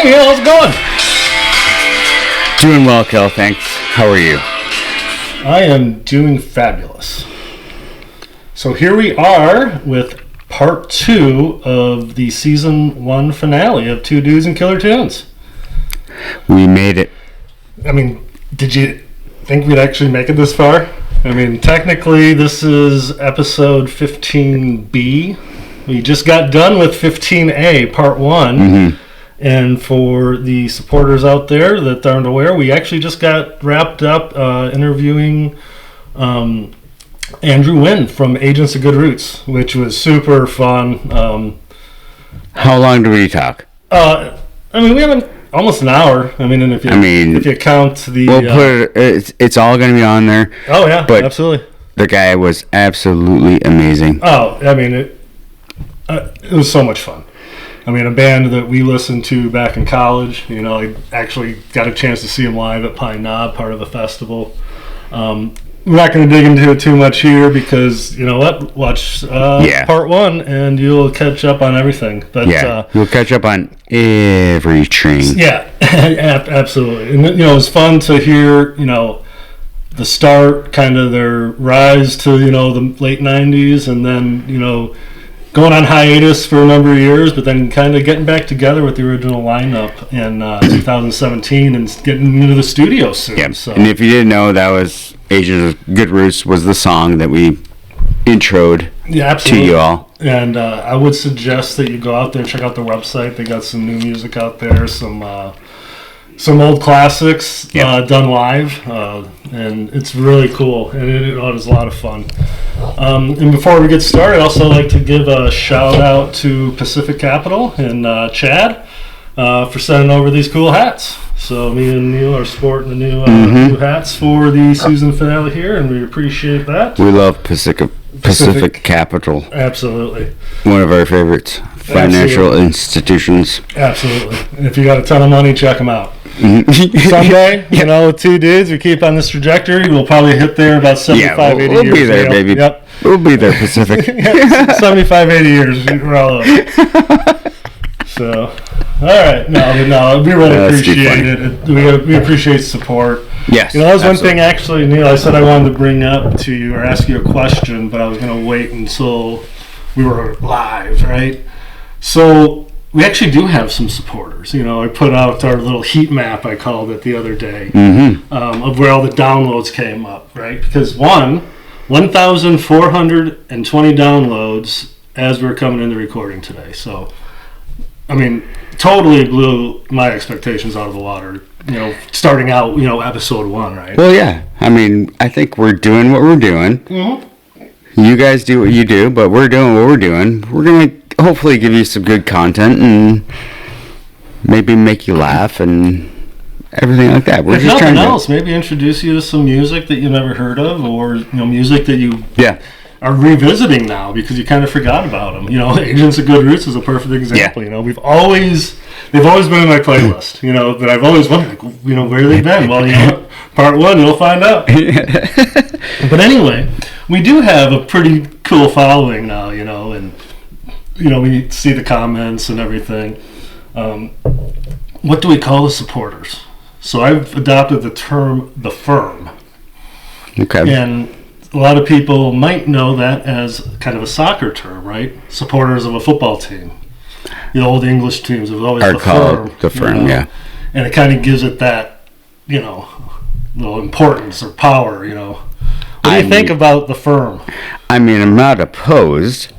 Hey, how's it going? Doing well, Kel, thanks. How are you? I am doing fabulous. So here we are with part 2 of the season 1 finale of Two Dudes and Killer Tunes. We made it. I mean, did you think we'd actually make it this far? I mean, technically this is episode 15B. We just got done with 15A, part 1. Mm-hmm. And for the supporters out there that aren't aware, we actually just got wrapped up interviewing Andrew Wynn from Agents of Good Roots, which was super fun. How long do we talk? I mean, we have almost an hour. I mean, and if you count the... We'll put it, it's all going to be on there. Oh, yeah, but absolutely. The guy was absolutely amazing. Oh, I mean, it was so much fun. I mean, a band that we listened to back in college. You know, I actually got a chance to see them live at Pine Knob, part of a festival. We're not going to dig into it too much here because, you know what, watch part 1 and you'll catch up on everything. But, you'll catch up on every train. Yeah, absolutely. And, you know, it was fun to hear, you know, the start, kind of their rise to, you know, the late 90s and then, you know, going on hiatus for a number of years, but then kind of getting back together with the original lineup in 2017 and getting into the studio soon. Yep. So. And if you didn't know, that was Agents of Good Roots was the song that we introed to you all. And I would suggest that you go out there and check out the website. They got some new music out there, some old classics done live, and it's really cool, and it was a lot of fun. And before we get started, I'd also like to give a shout out to Pacific Capital and Chad for sending over these cool hats. So me and Neil are sporting the new hats for the season finale here, and we appreciate that. We love Pacific Capital. Absolutely. One of our favorites. Financial institutions. Absolutely. And if you got a ton of money, check them out. Someday, you know, with two dudes, we keep on this trajectory, we'll probably hit there about 75, 80 years. We'll be there, baby. Yep. We'll be there, Pacific. 75, 80 years, we're all over. So, all right. No, we really appreciate it. We appreciate support. Yes. You know, that was one thing, actually, Neil, I said I wanted to bring up to you or ask you a question, but I was going to wait until we were live, right? So we actually do have some supporters. You know, I put out our little heat map, I called it the other day, of where all the downloads came up, right? Because 1,420 downloads as we're coming into recording today. So, I mean, totally blew my expectations out of the water, you know, starting out, you know, episode 1, right? Well, yeah. I mean, I think we're doing what we're doing. Mm-hmm. You guys do what you do, but we're doing what we're doing. We're going to hopefully give you some good content and maybe make you laugh and everything like that. We're just trying to maybe introduce you to some music that you never heard of, or, you know, music that you are revisiting now because you kind of forgot about them. You know, Agents of Good Roots is a perfect example. You know, they've always been in my playlist. You know, that I've always wondered, like, you know, where they've been. Well, you know, part 1 you'll find out. But anyway, we do have a pretty cool following now. You know, and you know, we see the comments and everything. What do we call the supporters? So I've adopted the term the firm. Okay. And a lot of people might know that as kind of a soccer term, right? Supporters of a football team. The old English teams have always the firm. The firm, you know? And it kind of gives it that, you know, little importance or power, you know. What do you think about the firm? I mean, I'm not opposed.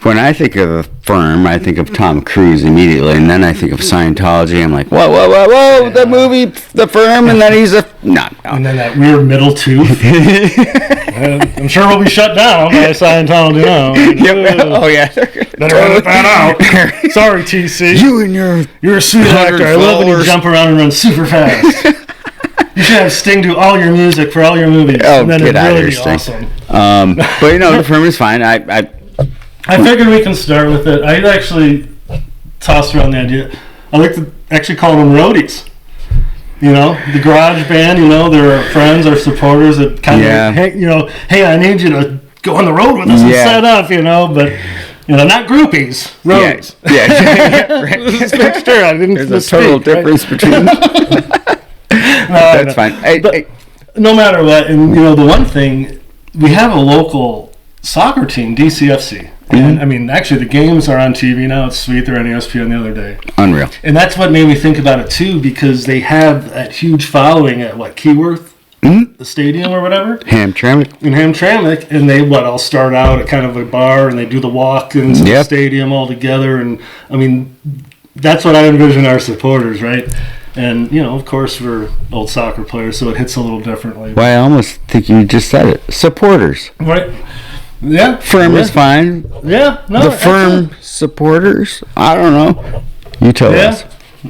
When I think of the firm, I think of Tom Cruise immediately, and then I think of Scientology. I'm like, whoa, the movie, The Firm, and then he's no. And then that weird middle tooth. I'm sure we'll be shut down by Scientology now. Oh, yeah. Better edit that out. Sorry, TC. You're a sweet actor. I love when you jump around and run super fast. You should have Sting do all your music for all your movies. Oh, and then it'd really be awesome. Awesome. But, you know, The Firm is fine. I figured we can start with it. I actually tossed around the idea. I like to actually call them roadies. You know, the garage band, you know, they're our friends, our supporters that kind of, hey, you know, hey, I need you to go on the road with us and set up, you know. But You know, not groupies, roads. Yeah, right. Just make sure I didn't There's misspeak, a total right? difference between. That's fine. But no matter what, and you know, the one thing, we have a local soccer team, DCFC. And I mean, actually, the games are on TV now. It's sweet. They're on ESPN the other day. Unreal. And that's what made me think about it too, because they have that huge following at Keyworth, the stadium or whatever. Hamtramck. In Hamtramck, and they all start out at kind of a bar, and they do the walk into the stadium all together. And I mean, that's what I envision our supporters, right? And you know, of course, we're old soccer players, so it hits a little differently. Well, I almost think you just said it. Supporters. Right. Yeah. Firm is fine. Yeah. No. The firm supporters. I don't know. You tell us.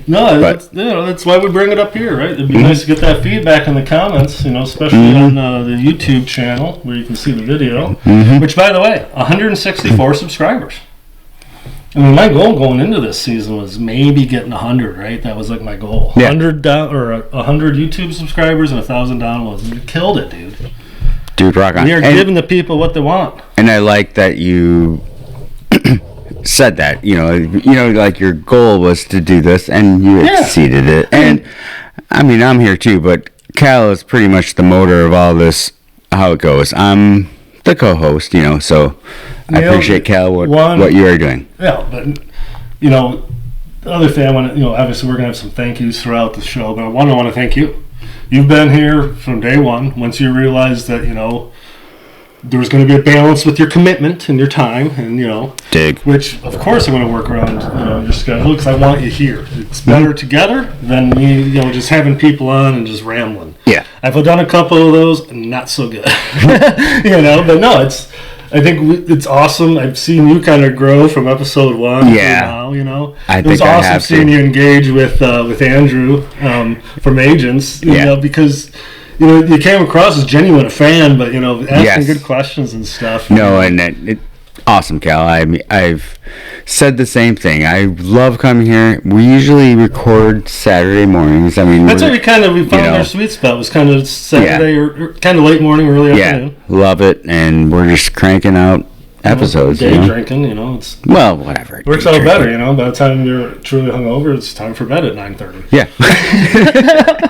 No, that's why we bring it up here, right? It'd be nice to get that feedback in the comments, you know, especially on the YouTube channel where you can see the video. Which, by the way, 164 subscribers. I mean, my goal going into this season was maybe getting 100, right? That was like my goal. Yeah. 100 YouTube subscribers and 1,000 downloads. You killed it, dude. Dude, rock on. We are giving the people what they want. And I like that you said that. You know, like your goal was to do this, and you exceeded it. And I mean, I'm here too, but Cal is pretty much the motor of all this. How it goes. I'm the co-host, you know, so I appreciate Cal what you are doing. Yeah, but you know, the other thing I want to, you know, obviously we're gonna have some thank yous throughout the show, but I want to thank you. You've been here from day one. Once you realized that, you know, there was going to be a balance with your commitment and your time, and you know, which of course I'm going to work around, you know, your schedule because I want you here. It's better together than me, you know, just having people on and just rambling. Yeah, I've done a couple of those, not so good, you know. But no, I think it's awesome. I've seen you kind of grow from episode 1 to now, you know. It was awesome seeing you engage with Andrew from Agents, you know, because you know you came across as genuine a fan, but you know, asking good questions and stuff. No, and awesome, Cal. I mean, I've said the same thing. I love coming here. We usually record Saturday mornings. I mean, that's why we found our sweet spot. Was kind of Saturday or kind of late morning, early afternoon. Love it, and we're just cranking out episodes. Day drinking, you know. It's whatever. It works out better, you know. By the time you're truly hungover, it's time for bed at 9:30. Yeah.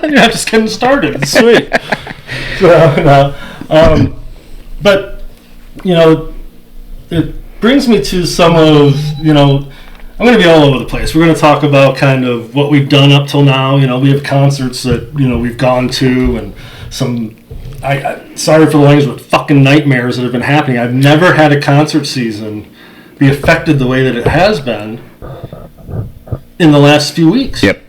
You're just getting started. It's sweet. But you know, it brings me to some of, you know, I'm going to be all over the place. We're going to talk about kind of what we've done up till now. You know, we have concerts that, you know, we've gone to, and some, sorry for the language, but fucking nightmares that have been happening. I've never had a concert season be affected the way that it has been in the last few weeks. Yep.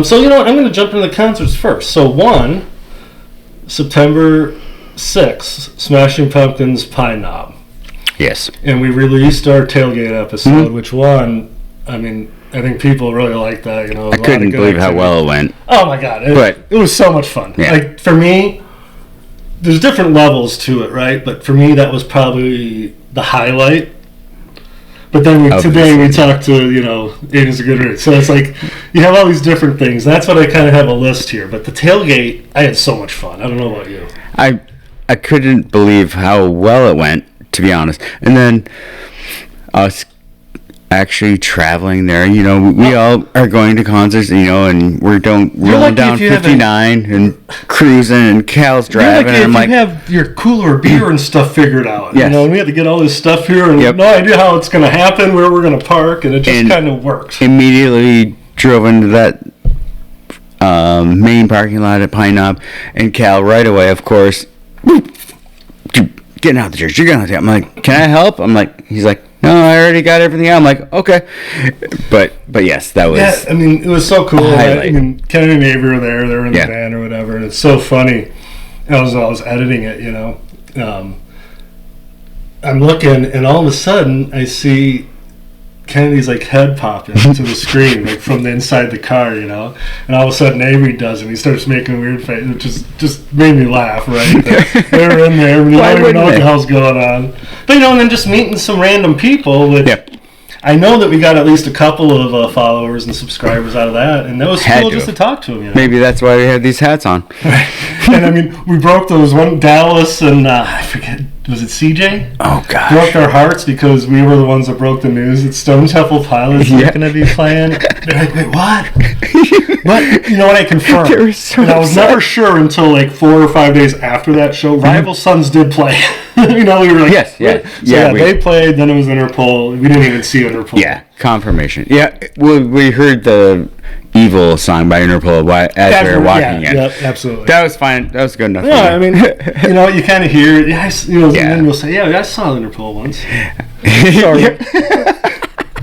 So, you know what, I'm going to jump into the concerts first. So, September 6th, Smashing Pumpkins Pine Knob. Yes. And we released our Tailgate episode, which I mean, I think people really liked that. You know, I couldn't believe how well it went. Oh my god, it was so much fun. Yeah. Like for me, there's different levels to it, right? But for me, that was probably the highlight. But then today we talked to, you know, Agents of Good Roots. So it's like you have all these different things. That's what I kind of have a list here. But the Tailgate, I had so much fun. I don't know about you. I couldn't believe how well it went, to be honest. And then us actually traveling there, you know, we all are going to concerts, you know, and we're rolling down 59 and cruising, and Cal's driving, and I'm like, you have your cooler beer and stuff figured out. Yes. You know, and we had to get all this stuff here, and no idea how it's going to happen, where we're going to park, and it just kind of worked. Immediately drove into that main parking lot at Pine Knob, and Cal right away, of course, getting out of the church. You're going to. I'm like, can I help? He's like, no, I already got everything out. I'm like, okay. But yes, that was. Yeah, I mean, it was so cool. Right? I mean, Ken and Avery were there. They were in the van or whatever, and it's so funny. I was editing it, you know. I'm looking, and all of a sudden, I see Kennedy's like head popping to the screen, like from the inside the car, you know. And all of a sudden, Avery does, and he starts making a weird face, which just made me laugh. Right? They were in there, and you don't even know what the hell's going on. But you know, and then just meeting some random people. I know that we got at least a couple of followers and subscribers out of that, and that was cool just to talk to them. You know? Maybe that's why we had these hats on. And I mean, we broke those one Dallas and I forget was it CJ? Oh, gosh. Broke our hearts because we were the ones that broke the news that Stone Temple Pilots were going to be playing. They're like, wait, what? But you know what? I confirmed. So and I was never sure until like 4 or 5 days after that show. Rival Sons did play. We were like, yes, yeah. So they played. Then it was Interpol. We didn't even see Interpol. Yeah, confirmation. Yeah, well, we heard the Evil song by Interpol as we were walking in. Yeah, absolutely. That was fine. That was good enough. Yeah, I mean, you kind of hear it. Yeah, and then we'll say, I saw Interpol once. Sorry.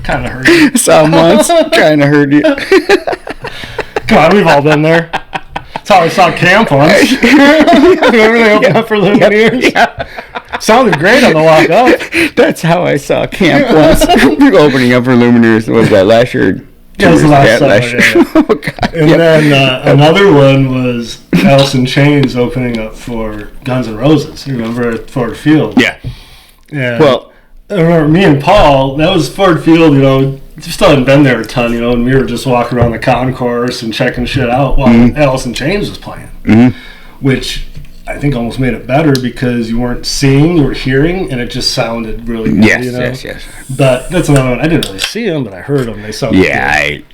Kind of heard you. Saw him once. Kind of heard you. Come on, we've all been there. That's how I saw Camp once. Remember they opened up for Lumineers? Yeah. Sounded great on the walk up. That's how I saw Camp once. We were opening up for Lumineers. Was that last year? Yeah, it was the last summer. Yeah. Oh, God. And then another one was Alice in Chains opening up for Guns N' Roses. You remember at Ford Field? Yeah. Yeah. Well, I remember me and Paul. That was Ford Field. Still hadn't been there a ton. And we were just walking around the concourse and checking shit out while Alice in Chains was playing, which I think almost made it better because you weren't seeing, you were hearing, and it just sounded really good. Yes. But that's another one. I didn't really see them, but I heard them. They sounded good.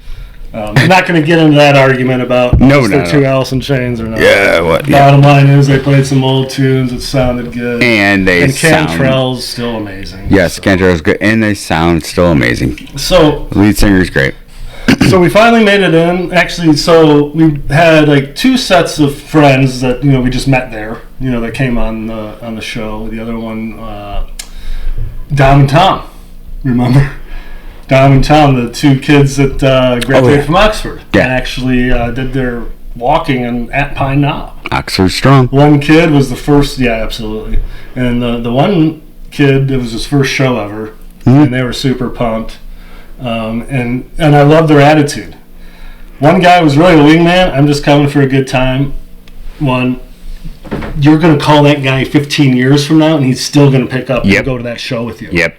I'm not going to get into that argument about if they're two Alice in Chains or not. Yeah, what? Bottom line is they played some old tunes that sounded good. And Cantrell's still amazing. Yes, Cantrell's good. And they sound still amazing. So the lead singer's great. So we finally made it in. Actually, so we had like 2 sets of friends that we just met there. That came on the show. The other one, Dom and Tom. Remember? Dom and Tom, the 2 kids that graduated from Oxford. Yeah. And actually did their walking at Pine Knob. Oxford strong. One kid was the first. Yeah, absolutely. And the one kid, it was his first show ever, and they were super pumped. And I love their attitude. One guy was really a wingman. I'm just coming for a good time. You're going to call that guy 15 years from now, and he's still going to pick up and go to that show with you. Yep.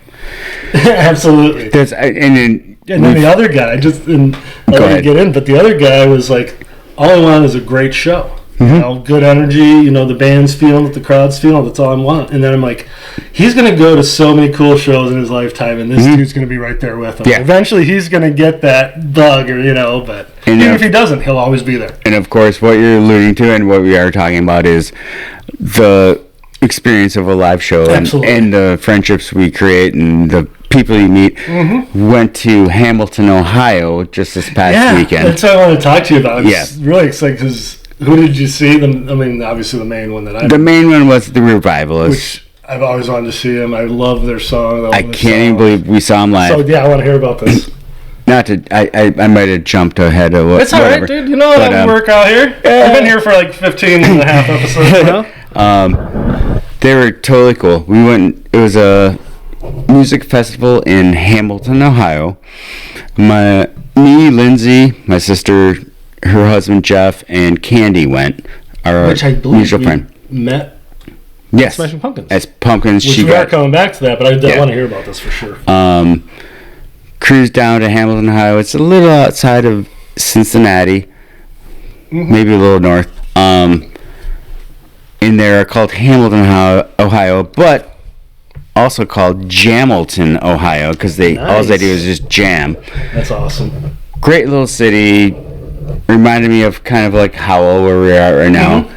Absolutely. And then the other guy, I didn't get in, but the other guy was like, all I want is a great show. Good energy, the band's feeling it, the crowd's feeling it, that's all I want. And then I'm like, he's going to go to so many cool shows in his lifetime, and this dude's going to be right there with him. Yeah. Eventually he's going to get that bug, but even if he doesn't, he'll always be there. And of course, what you're alluding to and what we are talking about is the experience of a live show and the friendships we create and the people you meet. Went to Hamilton, Ohio just this past weekend. That's what I want to talk to you about. It's really exciting because who did you see? Obviously the main one that I... The main one was the Revivalists. Which I've always wanted to see them. I love their song. I can't even believe we saw them live. So I want to hear about this. I might have jumped ahead of what. It's all right, dude. How we work out here. I've been here for like 15 and a half episodes now. They were totally cool. We went. It was a music festival in Hamilton, Ohio. Me, Lindsay, my sister, her husband Jeff, and Candy went. Which I believe mutual friend met. Yes, Smashing Pumpkins. As Pumpkins, we are coming back to that, but I want to hear about this for sure. Cruised down to Hamilton, Ohio. It's a little outside of Cincinnati, maybe a little north. In there, called Hamilton, Ohio, but also called Jamilton, Ohio, because all they do is just jam. That's awesome. Great little city. Reminded me of kind of like Howell, where we're at right now.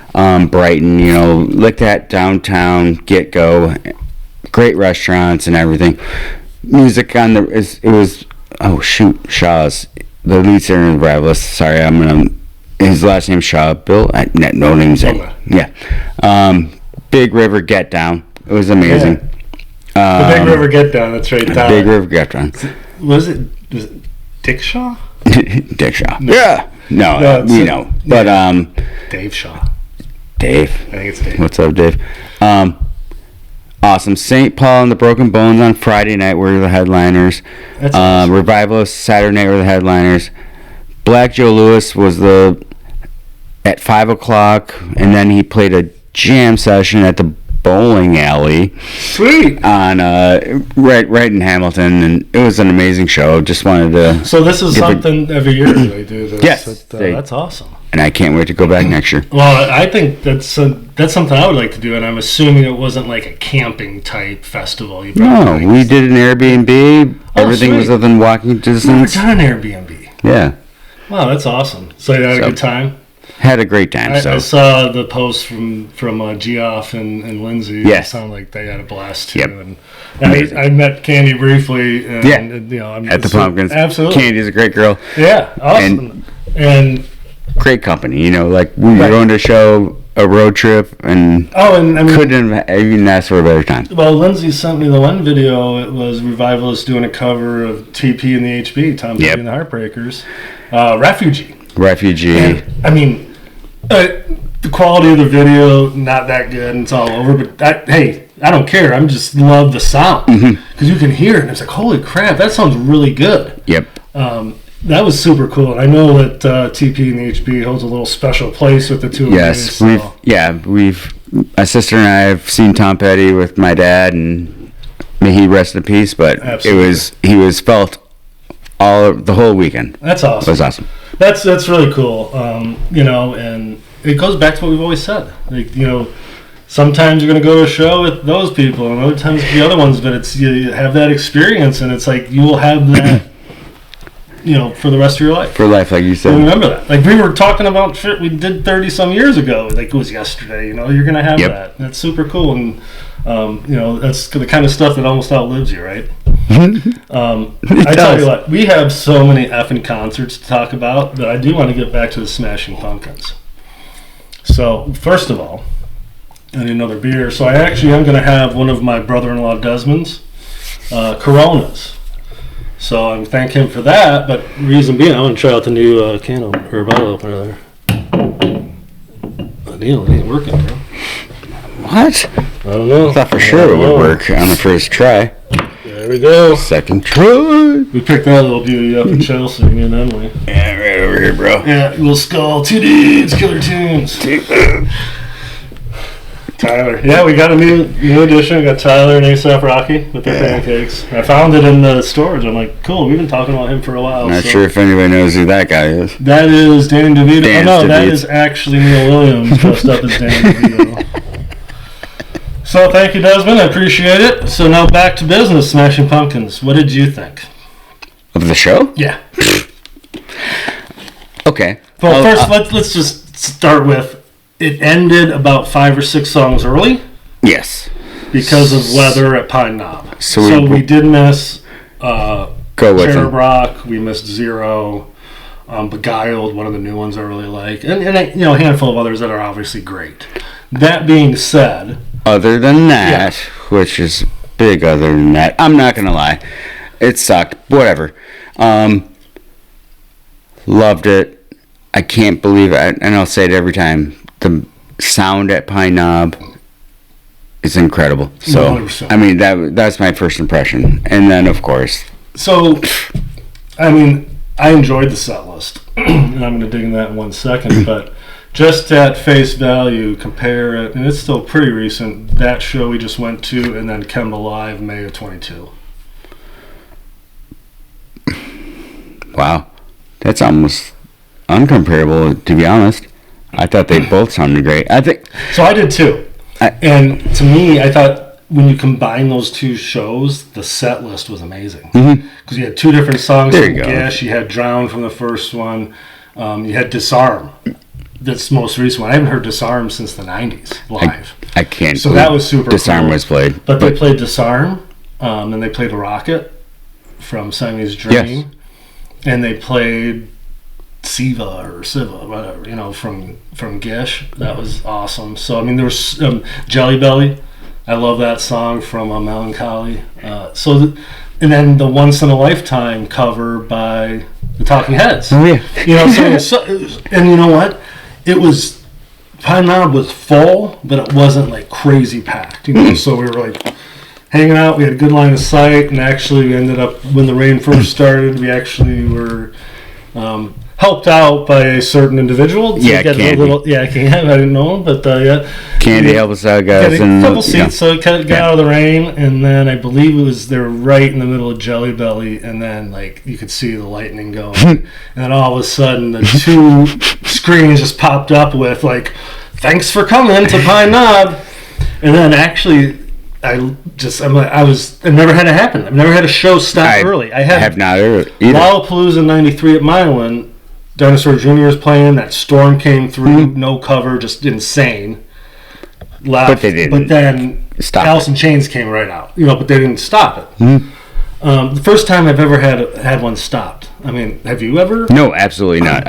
Brighton, like that downtown get-go. Great restaurants and everything. Music on it was Shaw's, the lead singer of the Revivalists. Sorry, his last name's Shaw. Bill, no name's in. Yeah. Big River Get Down. It was amazing. The Big River Get Down. That's right. Big River Get Down. Was it Dick Shaw? Dick Shaw. No. Yeah. No, we know. But Dave Shaw. Dave. I think it's Dave. What's up, Dave? Awesome. St. Paul and the Broken Bones on Friday night were the headliners. That's awesome. Revivalists Saturday night were the headliners. Black Joe Lewis was at 5 o'clock, and then he played a jam session at the bowling alley. Sweet. On right in Hamilton, and it was an amazing show. Just wanted to. So this is something every year they do this. Yes, that's awesome. And I can't wait to go back next year. Well, I think that's something I would like to do, and I'm assuming it wasn't like a camping type festival. No, we did an Airbnb. Everything was within walking distance. Never done an Airbnb. Yeah. Wow, that's awesome. So you had a good time? Had a great time. I saw the post from Geoff and Lindsay. Yes. It sounded like they had a blast too. Yep. And I met Candy briefly. And, you know, at the Pumpkins. Absolutely. Candy's a great girl. Yeah, awesome. And great company. You know, like we were going to show a road trip, and I mean, couldn't have even asked for a better time. Well, Lindsay sent me the one video. It was Revivalists doing a cover of TP and the HB, Tom Petty and the Heartbreakers, Refugee. And, I mean, the quality of the video not that good, and it's all over. But I don't care. I just love the sound because you can hear it, and it's like, holy crap, that sounds really good. Yep. That was super cool, and I know that TP and the HB holds a little special place with the two of you. Yes, my sister and I have seen Tom Petty with my dad, and may he rest in peace. But he was felt the whole weekend. That's awesome. It was awesome. That's really cool. You know, and it goes back to what we've always said. Like, you know, sometimes you're going to go to a show with those people, and other times the other ones. But you have that experience, and it's like you will have that. You know, for the rest of your life. For life, like you said. And remember that. Like, we were talking about shit we did 30-some years ago. Like, it was yesterday. You know, you're going to have that. That's super cool. And, you know, that's the kind of stuff that almost outlives you, right? I tell you what, we have so many effing concerts to talk about that I do want to get back to the Smashing Pumpkins. So, first of all, I need another beer. So, I actually am going to have one of my brother-in-law Desmond's Coronas. So I thank him for that, but reason being, I want to try out the new can or bottle opener there. Neil, it ain't working, bro. What? I don't know. I thought for sure it would work on the first try. There we go. Second try. We picked that little beauty up in Chelsea, me and Emily. Yeah, right over here, bro. Yeah, little skull, 2 dudes, killer tunes. Tyler. Yeah, we got a new edition. We got Tyler and A$AP Rocky with their pancakes. I found it in the storage. I'm like, cool, we've been talking about him for a while. Not sure if anybody knows who that guy is. That is Danny DeVito. That is actually Neil Williams dressed up as Danny DeVito. So thank you, Desmond. I appreciate it. So now back to business, Smashing Pumpkins. What did you think? Of the show? Yeah. Okay. Well, first, let's just start with, it ended about 5 or 6 songs early. Yes. Because of weather at Pine Knob. So we did miss Cherub Rock. We missed Zero. Beguiled, one of the new ones I really like. And a handful of others that are obviously great. That being said... Other than that, which is big other than that, I'm not going to lie. It sucked. Whatever. Loved it. I can't believe it. And I'll say it every time. The sound at Pine Knob is incredible. So, 100%. I mean, that's my first impression. And then, of course... So, I mean, I enjoyed the set list. And I'm going to dig in that in 1 second. But just at face value, compare it, and it's still pretty recent, that show we just went to, and then Kemba Live, May of 22. Wow. That's almost uncomparable, to be honest. I thought they both sounded great. I did too. And to me, I thought when you combine those two shows, the set list was amazing. Because you had 2 different songs from Gish. You had Drown from the first one. You had Disarm. That's the most recent one. I haven't heard Disarm since the 90s live. I can't. So that was super Disarm cool. was played. But they played Disarm, and they played Rocket from Siamese Dream. Yes. And they played Siva, whatever, from Gish. That was awesome. So, I mean, there was Jelly Belly. I love that song from Melancholy. And then the Once in a Lifetime cover by the Talking Heads. Oh, yeah. And you know what? Pine Knob was full, but it wasn't like crazy packed. So we were like hanging out. We had a good line of sight, and actually we ended up, when the rain first started, we actually were helped out by a certain individual. Yeah, Candy. I didn't know him, but Candy helped us out, guys. And a couple seats, so it got out of the rain, and then I believe they were right in the middle of Jelly Belly, and then like you could see the lightning going, and then all of a sudden the two screens just popped up with like, "Thanks for coming to Pine Knob," and then actually. I've never had it happen. I've never had a show stop early. I have not either. Lollapalooza '93 at Milan. Dinosaur Jr. was playing. That storm came through, no cover, just insane. Left, but they didn't. But then Alice in Chains came right out. But they didn't stop it. Mm-hmm. The first time I've ever had one stopped. I mean, have you ever? No, absolutely not.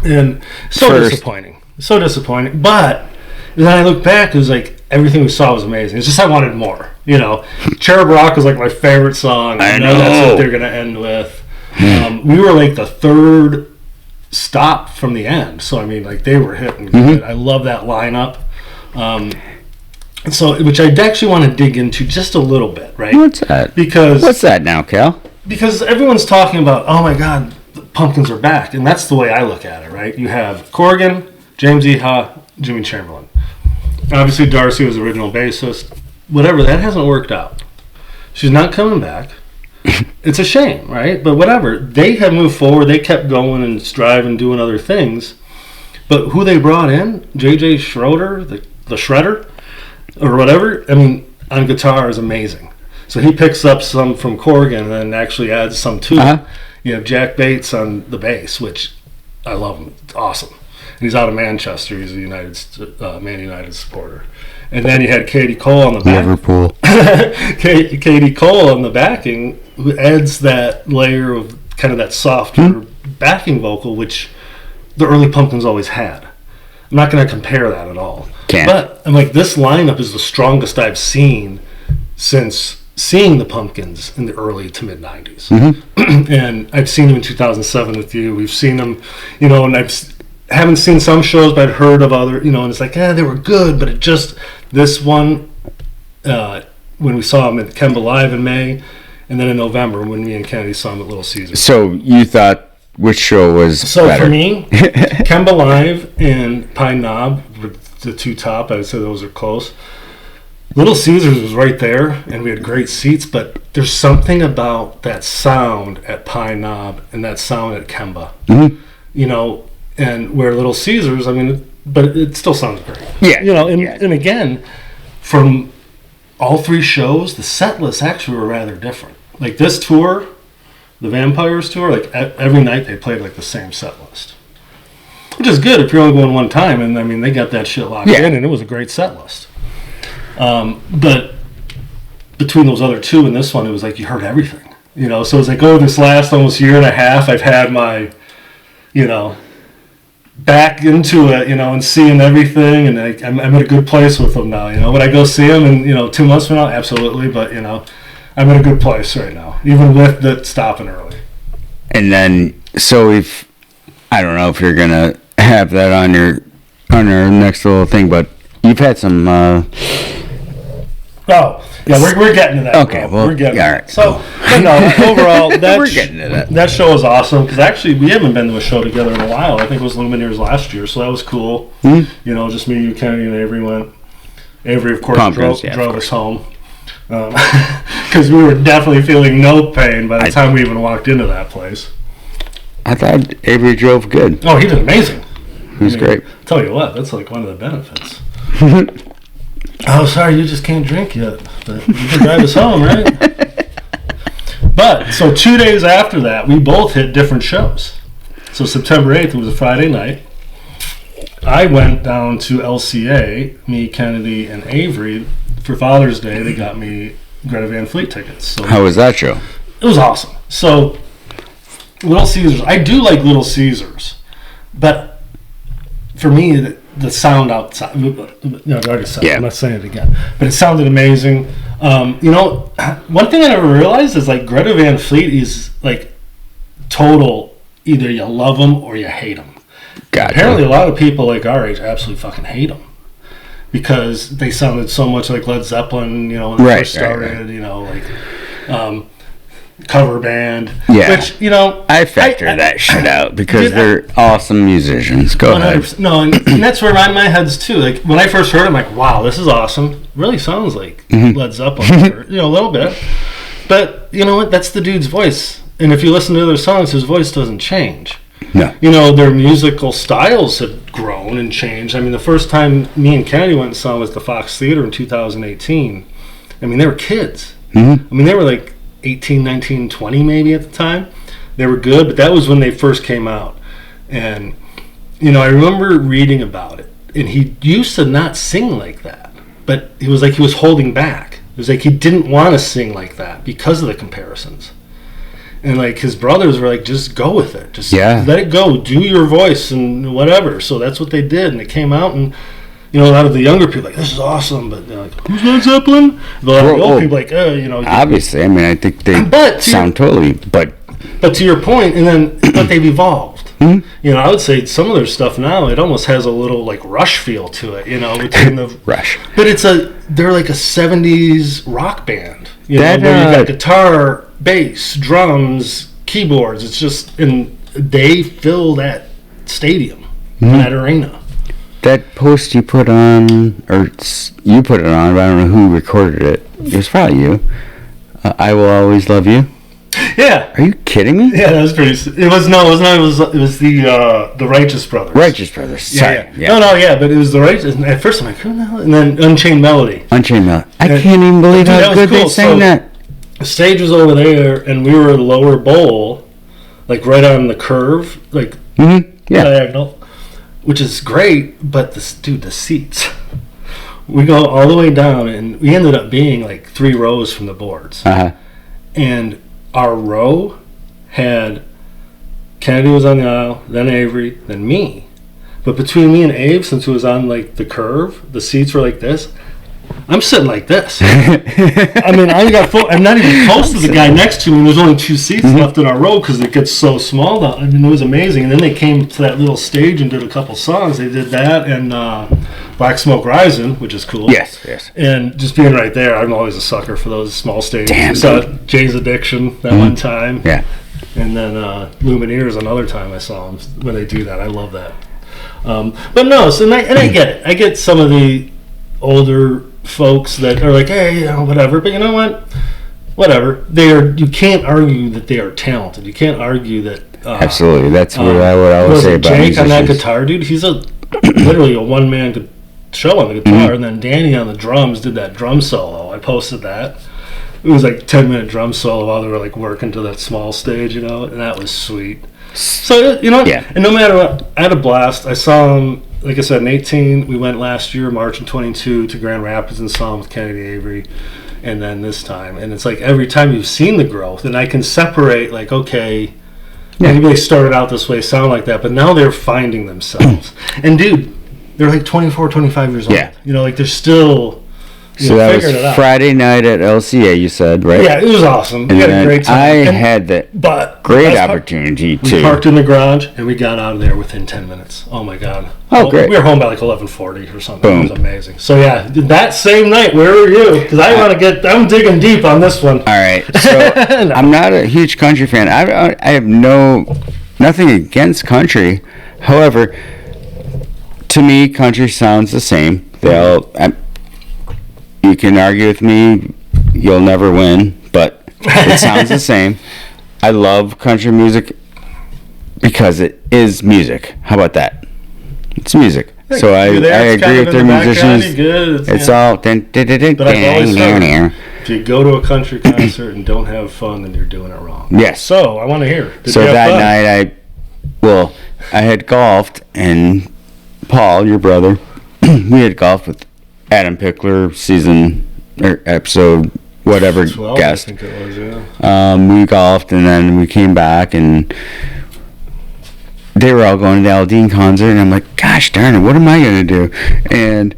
Disappointing. So disappointing. But then I look back, it was like, everything we saw was amazing. It's just I wanted more. Cherub Rock was like my favorite song. I know that's what they're going to end with. We were like the third stop from the end. So, I mean, like they were hitting good. I love that lineup. Which I actually want to dig into just a little bit, right? What's that? What's that now, Cal? Because everyone's talking about, oh my God, the Pumpkins are back. And that's the way I look at it, right? You have Corgan, James Iha, Jimmy Chamberlain. Obviously, Darcy was the original bassist. Whatever, that hasn't worked out. She's not coming back. It's a shame, right? But whatever. They have moved forward. They kept going and striving, doing other things. But who they brought in, J.J. Schroeder, the Shredder, or whatever, I mean, on guitar is amazing. So he picks up some from Corgan and then actually adds some to it. You have Jack Bates on the bass, which I love him. It's awesome. He's out of Manchester. He's a Man United supporter. And then you had Katie Cole on the back. Liverpool. Katie Cole on the backing, who adds that layer of kind of that softer backing vocal, which the early Pumpkins always had. I'm not going to compare that at all. But I'm like, this lineup is the strongest I've seen since seeing the Pumpkins in the early to mid 90s. Mm-hmm. And I've seen them in 2007 with you. We've seen them, and haven't seen some shows, but I'd heard of other, and it's like, they were good, but it just, this one, when we saw them at Kemba Live in May, and then in November when me and Kennedy saw them at Little Caesars. So you thought which show was better? For me, Kemba Live and Pine Knob were the two top. I would say those are close. Little Caesars was right there, and we had great seats, but there's something about that sound at Pine Knob and that sound at Kemba. Mm-hmm. And where Little Caesars, I mean, but it still sounds great. Yeah. And again, from all three shows, the set lists actually were rather different. Like this tour, the Vampires tour, like every night they played like the same set list. Which is good if you're only going one time, and I mean, they got that shit locked in, and it was a great set list. But between those other two and this one, it was like you heard everything. So it was like, this last almost year and a half, I've had my, back into it, and seeing everything, and I'm at a good place with them now. Would I go see them in 2 months from now? Absolutely, but I'm in a good place right now, even with the stopping early. And then, so I don't know if you're gonna have that on your next little thing, but you've had some. We're getting to that. Okay, well, we're getting all right. So, overall, we're getting to that. That show was awesome because actually we haven't been to a show together in a while. I think it was Lumineers last year, so that was cool. Mm-hmm. Just me, you, Kennedy, and Avery went. Avery, of course, drove us home because we were definitely feeling no pain by the time we even walked into that place. I thought Avery drove good. Oh, he did amazing. He was great. I'll tell you what, that's like one of the benefits. Oh, sorry, you just can't drink yet. But you can drive us home, right? But, so 2 days after that, we both hit different shows. So September 8th, it was a Friday night. I went down to LCA, me, Kennedy, and Avery. For Father's Day, they got me Greta Van Fleet tickets. So how was that show? It was awesome. So, Little Caesars. I do like Little Caesars. But, for me, the sound outside, I already said it, I'm not saying it again, but it sounded amazing. One thing I never realized is like Greta Van Fleet is like total, either you love them or you hate them. Gotcha. Apparently a lot of people like our age absolutely fucking hate them because they sounded so much like Led Zeppelin, when they first started, cover band. Yeah. Which, you know, I factor that shit out because they're awesome musicians. Go ahead. No, and that's where my head's too. Like when I first heard it, I'm like, wow, this is awesome. Really sounds like Led Zeppelin, or, you know, a little bit. But you know what? That's the dude's voice. And if you listen to other songs, his voice doesn't change. No. You know, their musical styles have grown and changed. I mean, the first time me and Kennedy went and saw was the Fox Theater in 2018. I mean, they were kids. I mean, they were like 18, 19, 20 maybe at the time. They were good, but that was when they first came out. And, you know, I remember reading about it. And he used to not sing like that. But it was like he was holding back. It was like he didn't want to sing like that because of the comparisons. And like his brothers were like, just go with it. Just let it go. Do your voice and whatever. So that's what they did. And they came out and, you know, a lot of the younger people like, this is awesome. But they're like, who's Led Zeppelin? A lot of the old people like, you know. Obviously, I mean, I think they sound totally, but to your point, and then, but they've evolved. You know, I would say some of their stuff now, it almost has a little like Rush feel to it, you know, between the Rush. But they're like a 70s rock band. You know, where you got guitar, bass, drums, keyboards. It's just, and they fill that stadium, that arena. That post you put on, or you put it on, but I don't know who recorded it. It was probably you. I Will Always Love You. Yeah. Are you kidding me? Yeah, that was pretty. It was the Righteous Brothers. Righteous Brothers. Sorry. Yeah. No, yeah, but it was the Righteous. And at first I'm like, who the hell? And then Unchained Melody. Unchained Melody. I can't even believe how good they sang that. The stage was over there, and we were lower bowl, like right on the curve, like diagonal, which is great. But the seats. We go all the way down, and we ended up being like 3 rows from the boards. And our row had Kennedy was on the aisle, then Avery, then me. But between me and Abe, since it was on like the curve, the seats were like this. I'm sitting like this. I mean, I'm not even close to the guy next to me. There's only 2 seats left in our row because it gets so small now. I mean, it was amazing. And then they came to that little stage and did a couple songs. They did that and Black Smoke Rising, which is cool. Yes. And just being right there, I'm always a sucker for those small stages. Damn, we saw Jay's Addiction that one time. Yeah. And then Lumineers another time I saw them when they do that. I love that. But no, so I get it. I get some of the older folks that are like, hey, you know, whatever. But you know what? Whatever. You can't argue that they are talented. You can't argue that. Absolutely. That's what I would always say about Jake musicians. On that guitar, dude, he's literally a one-man show on the guitar. And then Danny on the drums did that drum solo. I posted that. It was like 10-minute drum solo while they were like working to that small stage, you know, and that was sweet. So, you know, and no matter what, I had a blast. I saw him, like I said, in 18. We went last year, March in 22, to Grand Rapids and saw him with Kennedy Avery. And then this time. And it's like every time you've seen the growth, and I can separate, like, okay, maybe they started out this way, sound like that, but now they're finding themselves. And, dude, they're like 24, 25 years old. Yeah. You know, like they're still... So that was Friday night at LCA, you said, right? Yeah, it was awesome. And we had a great time. I had that great opportunity, too. We parked in the garage, and we got out of there within 10 minutes. Oh, my God. Oh, great. We were home by like 11:40 or something. Boom. It was amazing. So, yeah, that same night, where were you? Because I'm digging deep on this one. All right. So, no. I'm not a huge country fan. I have nothing against country. However, to me, country sounds the same. You can argue with me, you'll never win, but it sounds the same. I love country music because it is music. How about that? It's music. So I agree with their musicians. It's all... But I've always said, if you go to a country concert and don't have fun, then you're doing it wrong. Yes. So I want to hear. So that night I had golfed, and Paul, your brother, we had golfed with Adam Pickler, episode whatever 12, guest. I think it was, yeah. We golfed, and then we came back, and they were all going to the Aldine concert, and I'm like, gosh darn it, what am I going to do? And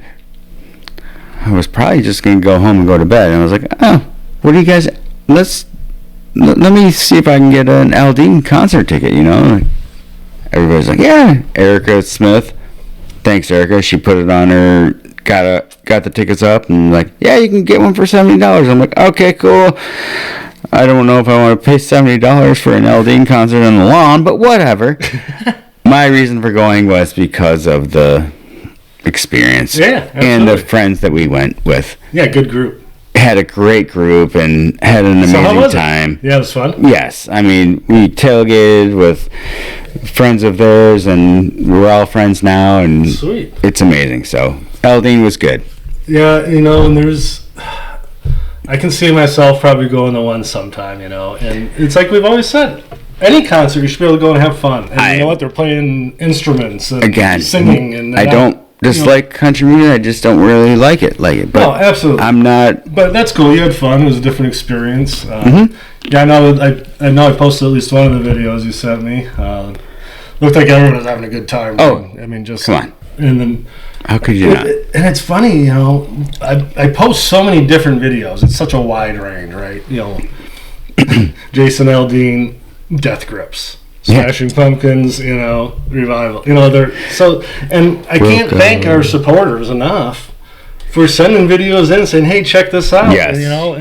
I was probably just going to go home and go to bed, and I was like, oh, what do you guys, let me see if I can get an Aldine concert ticket, you know? Everybody's like, yeah. Erica Smith, thanks Erica, she put it on her, got the tickets up, and like, yeah, you can get one for $70. I'm like, okay, cool. I don't know if I want to pay $70 for an Aldean concert on the lawn, but whatever. My reason for going was because of the experience. Yeah, absolutely. And the friends that we went with. Yeah, good group. Had a great group and had an amazing time. Yeah, it was fun? Yes. I mean, we tailgated with friends of theirs, and we're all friends now, and Sweet. It's amazing. So, Aldean was good. Yeah, you know, and I can see myself probably going to one sometime, you know, and it's like we've always said, any concert you should be able to go and have fun. And you know what? They're playing instruments and singing. And I don't dislike country music. I just don't really like it. But no, absolutely. I'm not. But that's cool. You had fun. It was a different experience. Yeah, I know. I posted at least one of the videos you sent me. Looked like everyone was having a good time. Oh, I mean, just come on. And then how could you not? And it's funny, you know. I post so many different videos. It's such a wide range, right? You know, Jason Aldean, Death Grips. Smashing Pumpkins, you know, Revival. You know, and I can't thank our supporters enough for sending videos in saying, hey, check this out. Yes. You know,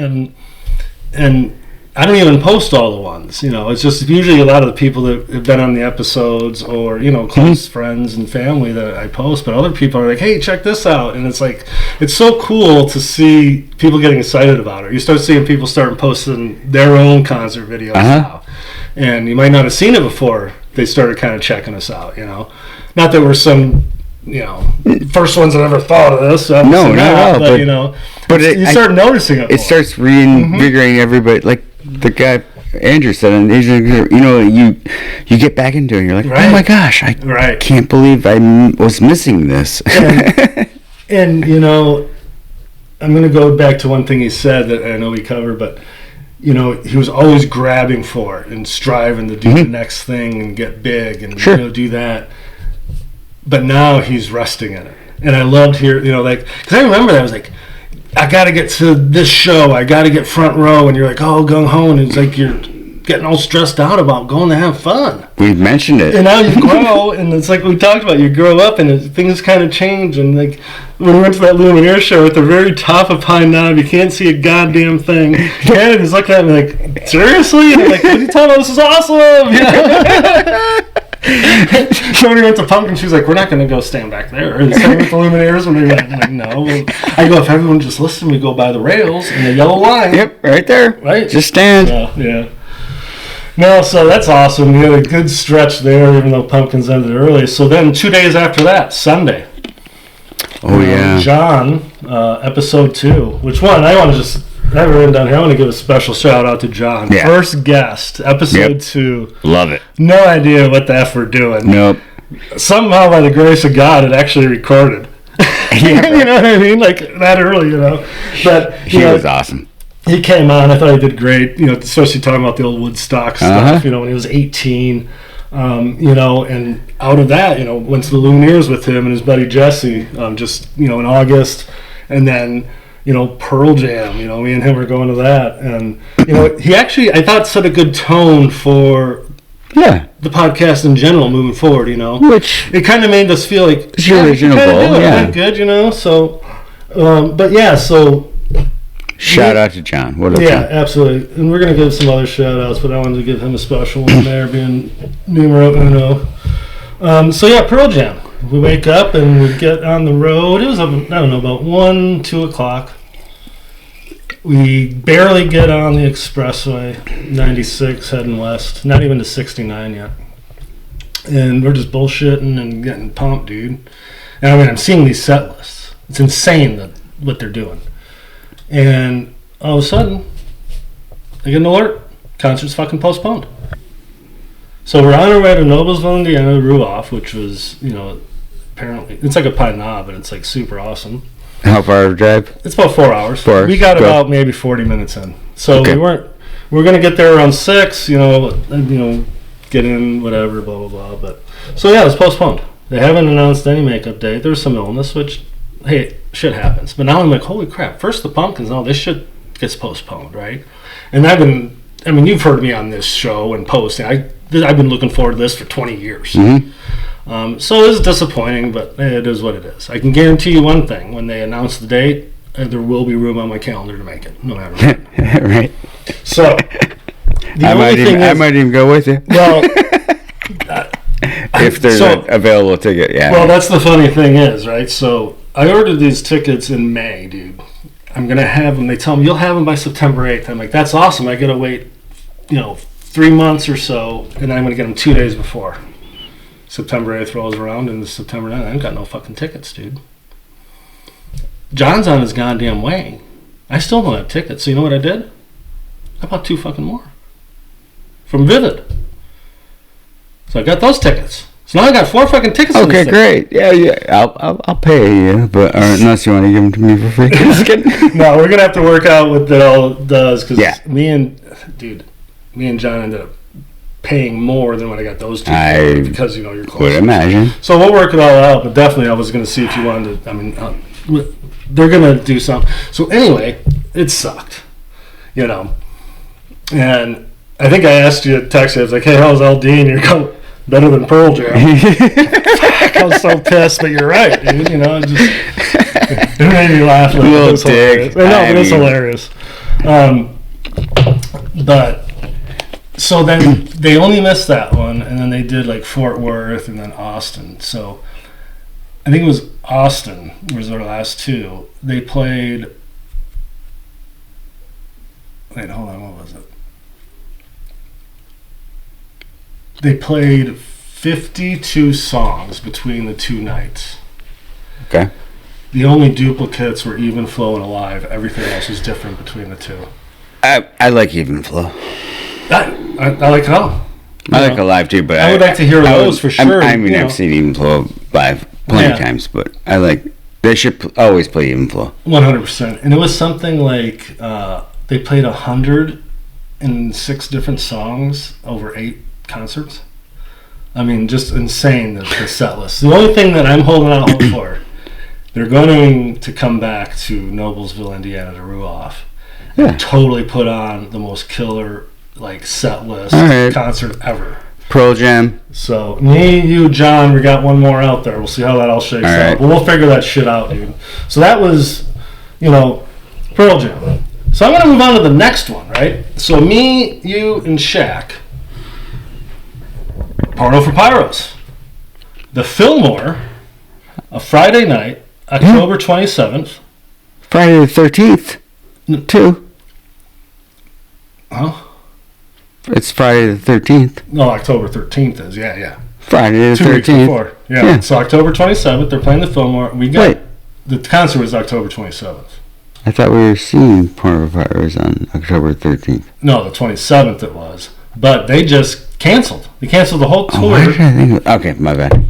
and I don't even post all the ones, you know. It's just usually a lot of the people that have been on the episodes or, you know, close friends and family that I post, but other people are like, hey, check this out. And it's like, it's so cool to see people getting excited about it. You start seeing people starting posting their own concert videos now. And you might not have seen it before they started kind of checking us out, you know. Not that we're some, you know, first ones that ever thought of this. No, not at all. But you know, you start noticing it. It starts reinvigorating everybody. Like the guy Andrew said, and you know, you get back into it. And you're like, oh my gosh, I can't believe I was missing this. And you know, I'm going to go back to one thing he said that I know we covered, but. You know, he was always grabbing for it and striving to do the next thing and get big and you know, do that. But now he's resting in it. And I loved hearing, you know, like, because I remember that I was like, I got to get to this show. I got to get front row. And you're like, oh, gung-ho. And it's like you're getting all stressed out about going to have fun. We mentioned it. And now you grow, and it's like we talked about. You grow up, and things kind of change. And like when we went to that Lumineer show at the very top of Pine Knob, you can't see a goddamn thing. Canada's looking at me like, seriously? And I'm like, what are you talking about? This is awesome. You know? Somebody went to Pumpkin. She's like, we're not going to go stand back there. And same with the Lumineers. And they're like, no. I go, if everyone just listened, we go by the rails and the yellow line. Yep, right there. Right. Just stand. Yeah. No, so that's awesome. We had a good stretch there, even though Pumpkins ended early. So then 2 days after that, Sunday. Oh, yeah. John, episode 2. Which one? I want to just... I have it written down here. I want to give a special shout out to John. Yeah. First guest, episode 2. Love it. No idea what the F we're doing. Nope. Somehow, by the grace of God, it actually recorded. Yeah, you know what I mean? Like, that early, you know. But he was awesome. He came on. I thought he did great, you know, especially talking about the old Woodstock stuff, you know, when he was 18. You know, and out of that, you know, went to the Lumineers with him and his buddy Jesse, just, you know, in August. And then, you know, Pearl Jam, you know, me and him were going to that. And, you know, he actually, I thought, set a good tone for the podcast in general moving forward, you know. Which it kind of made us feel like, it's reasonable, yeah. Good, you know. So, but yeah, so. Shout out to John. What up, John? Absolutely. And we're going to give some other shout outs, but I wanted to give him a special one there, being numero uno. So yeah, Pearl Jam. We wake up and we get on the road. It was, I don't know, about 1, 2 o'clock. We barely get on the expressway, 96 heading west, not even to 69 yet. And we're just bullshitting and getting pumped, dude. And I mean, I'm seeing these set lists. It's insane what they're doing. And all of a sudden, I get an alert. Concert's fucking postponed. So we're on our way to Noblesville, Indiana, to Ruoff, which was, you know, apparently, it's like a Pine Knob, but it's like super awesome. How far of a drive? It's about 4 hours. 4 hours. We got about maybe 40 minutes in. So we were going to get there around 6, you know, get in, whatever, blah, blah, blah. But so yeah, it was postponed. They haven't announced any makeup date. There's some illness, which, hey, shit happens. But now I'm like, holy crap, first the Pumpkins, this shit gets postponed, right? And you've heard me on this show and posting. I've been looking forward to this for 20 years. So it's disappointing, but it is what it is. I can guarantee you one thing. When they announce the date, there will be room on my calendar to make it, no matter what. Right. So I might even go with you. Well, if there's an available ticket, yeah. Well, that's the funny thing is, right? So I ordered these tickets in May, dude. I'm gonna have them. They tell me you'll have them by September 8th. I'm like, that's awesome. I gotta wait, 3 months or so, and then I'm gonna get them 2 days before September 8th rolls around, and September 9th. I ain't got no fucking tickets, dude. John's on his goddamn way. I still don't have tickets. So you know what I did? I bought 2 fucking more from Vivid. So I got those tickets. So now I got 4 fucking tickets. Okay, great. Yeah. I'll pay you, but unless you want to give them to me for free. Just kidding. No, we're gonna have to work out what that all does because me and John ended up paying more than when I got those 2 because you're close. Would imagine. So we'll work it all out. But definitely, I was gonna see if you wanted to. I mean, they're gonna do something. So anyway, it sucked, And I think I asked you, text you. I was like, "Hey, how's LD?" And you're going. Better than Pearl Jam. I was so pissed, but you're right, dude. It made me laugh. It was hilarious. I know, but it's hilarious. But so then they only missed that one, and then they did like Fort Worth and then Austin. So I think it was Austin was their last 2. They played. Wait, hold on. What was it? They played 52 songs between the 2 nights. Okay. The only duplicates were Even Flow and Alive. Everything else was different between the 2. I like Even Flow. I like it all. I like Alive too, but I would like to hear those for sure. I've seen Even Flow live plenty of times, but they should always play Even Flow. 100%. And it was something like they played 106 different songs over 8 concerts. I mean, just insane, the set list. The only thing that I'm holding out hope for, they're going to come back to Noblesville, Indiana to Ruoff. Yeah. Totally put on the most killer set list concert ever. Pearl Jam. So me, you, John, we got one more out there. We'll see how that all shakes out. But we'll figure that shit out, dude. So that was, Pearl Jam. So I'm going to move on to the next one, right? So me, you, and Shaq. Porno for Pyros. The Fillmore, a Friday night, October 27th. Friday the 13th, too. Huh? It's Friday the 13th. No, October 13th is, yeah. Friday the 13th. 2 weeks before. Yeah. So October 27th, they're playing the Fillmore. The concert was October 27th. I thought we were seeing Porno for Pyros on October 13th. No, the 27th it was. But they just canceled. They canceled the whole tour. Okay, my bad.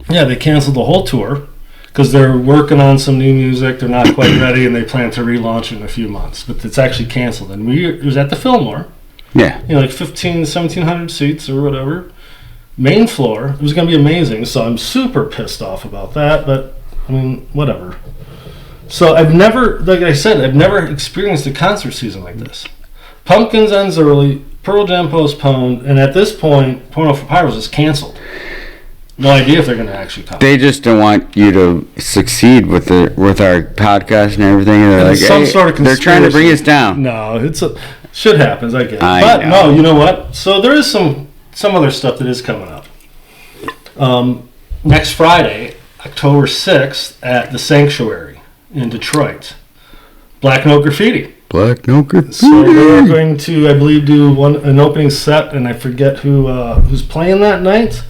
Yeah, they canceled the whole tour because they're working on some new music. They're not quite ready, and they plan to relaunch it in a few months. But it's actually canceled. And it was at the Fillmore. Yeah. 1,700 seats or whatever. Main floor. It was going to be amazing. So I'm super pissed off about that. But, I mean, whatever. So I've never, like I said, experienced a concert season like this. Pumpkins ends early. Pearl Jam postponed, and at this point, Porno for Pyros is canceled. No idea if they're going to actually come. They just don't want you to succeed with our podcast and everything. And they're sort of conspiracy. They're trying to bring us down. No, shit happens. I get it. But no, you know what? So there is some other stuff that is coming up. Next Friday, October 6th, at the Sanctuary in Detroit, Black Note Graffiti. Black Note Graffiti. So they're going to, I believe, do an opening set, and I forget who's playing that night,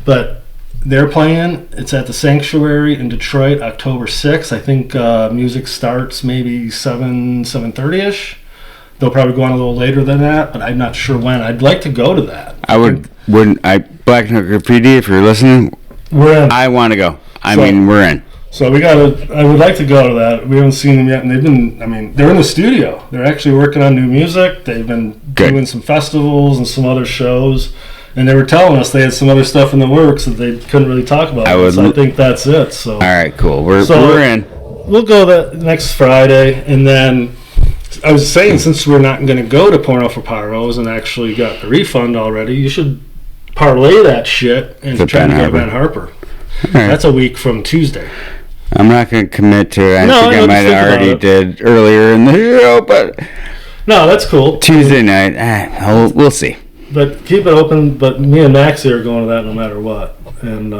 but they're playing. It's at the Sanctuary in Detroit, October 6th. I think music starts maybe 7:30ish. They'll probably go on a little later than that, but I'm not sure when. I'd like to go to that. Black Note Graffiti, if you're listening, we're in. I want to go. We're in. So I would like to go to that. We haven't seen them yet, and they're in the studio. They're actually working on new music. They've been doing some festivals and some other shows, and they were telling us they had some other stuff in the works that they couldn't really talk about. So I think that's it. So all right, cool. We're in. We'll go that next Friday, and then I was saying, since we're not going to go to Porno for Pyros and actually got the refund already, you should parlay that shit and try to go to Ben Harper. Right. That's a week from Tuesday. I'm not going to commit to it. I think I might have already did earlier in the show, but No, that's cool. Tuesday night, we'll see. But keep it open. But me and Maxie are going to that no matter what. And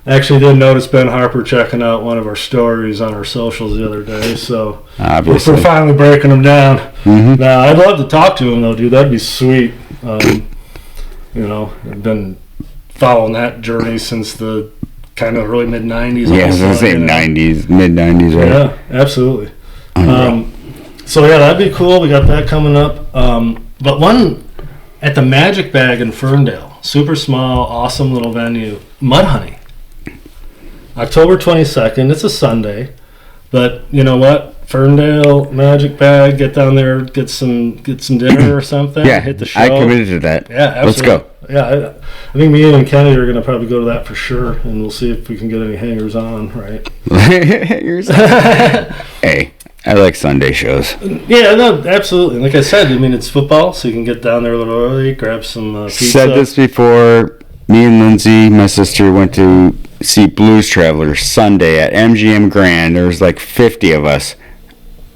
actually did notice Ben Harper checking out one of our stories on our socials the other day. So obviously, we're finally breaking them down. Mm-hmm. Now, I'd love to talk to him, though, dude. That'd be sweet. I've been following that journey since the kind of early mid-'90s. Yeah, I was going to say 90s, mid-'90s, right? Yeah, absolutely. So, yeah, that'd be cool. We got that coming up. But one at the Magic Bag in Ferndale, super small, awesome little venue, Mudhoney. October 22nd. It's a Sunday. But you know what? Ferndale, Magic Bag, get down there, get some dinner or something. Yeah, hit the show. I committed to that. Yeah, absolutely. Let's go. Yeah, I think me and Kenny are going to probably go to that for sure, and we'll see if we can get any hangers on, right? Hey, I like Sunday shows. Yeah, no, absolutely. Like I said, I mean, it's football, so you can get down there a little early, grab some pizza. Said this before. Me and Lindsay, my sister, went to see Blues Travelers Sunday at MGM Grand. There was like 50 of us.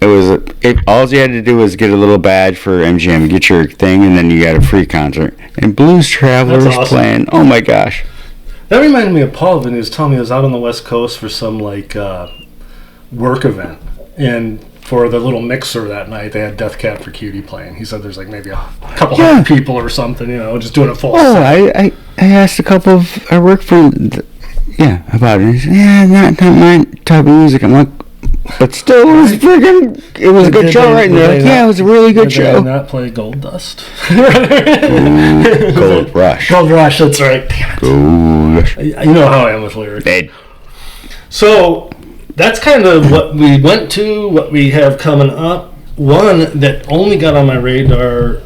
All you had to do was get a little badge for MGM, get your thing, and then you got a free concert. And Blues Travelers That's awesome. playing. Oh my gosh! That reminded me of Paul when he was telling me he was out on the West Coast for some like work event, and for the little mixer that night they had Death Cab for Cutie playing. He said there's like maybe a couple hundred people or something, just doing a full set. I asked a couple of I work for about it. He said, not my type of music. I'm like, but still, it was a good show, right? And they're like, it was a really good show. Did they not play Gold Dust? Gold Rush. Gold Rush, that's right. Damn it. Gold Rush. You know how I am with lyrics. So, that's kind of what we went to, what we have coming up. One that only got on my radar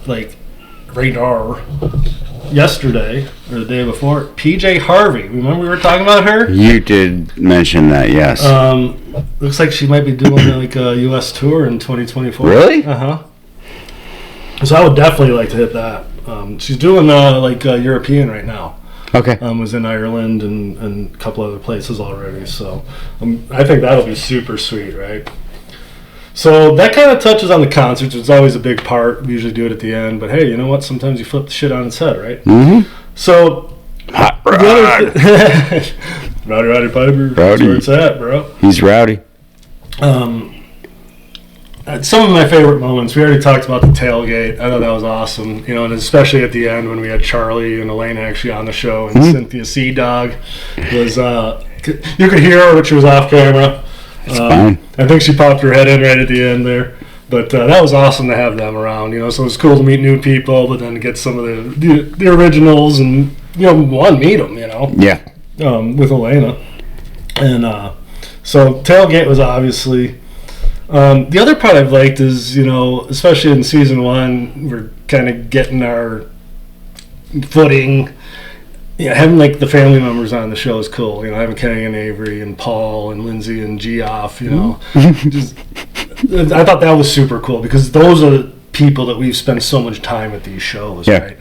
yesterday, or the day before, PJ Harvey. Remember we were talking about her? You did mention that, yes. Looks like she might be doing like a U.S. tour in 2024. Really? Uh-huh. So I would definitely like to hit that. She's doing European right now. Okay. Was in Ireland and a couple other places already. So I think that'll be super sweet, right? So that kind of touches on the concerts. It's always a big part. We usually do it at the end. But hey, you know what? Sometimes you flip the shit on its head, right? Mm-hmm. So... Hot Rod. Rowdy Piper. Rowdy. That's where it's at, bro. He's rowdy. Some of my favorite moments, we already talked about the tailgate. I thought that was awesome. And especially at the end when we had Charlie and Elaine actually on the show, and Cynthia Sea Dog was, you could hear her, but she was off camera. It's fine. I think she popped her head in right at the end there. But that was awesome to have them around, so it was cool to meet new people, but then to get some of the originals and, meet them, Yeah. with Elena. And so Tailgate was obviously... the other part I've liked is, especially in season 1, we're kind of getting our footing. Having like the family members on the show is cool. Having Kenny and Avery and Paul and Lindsay and Geoff, I thought that was super cool because those are the people that we've spent so much time at these shows, right?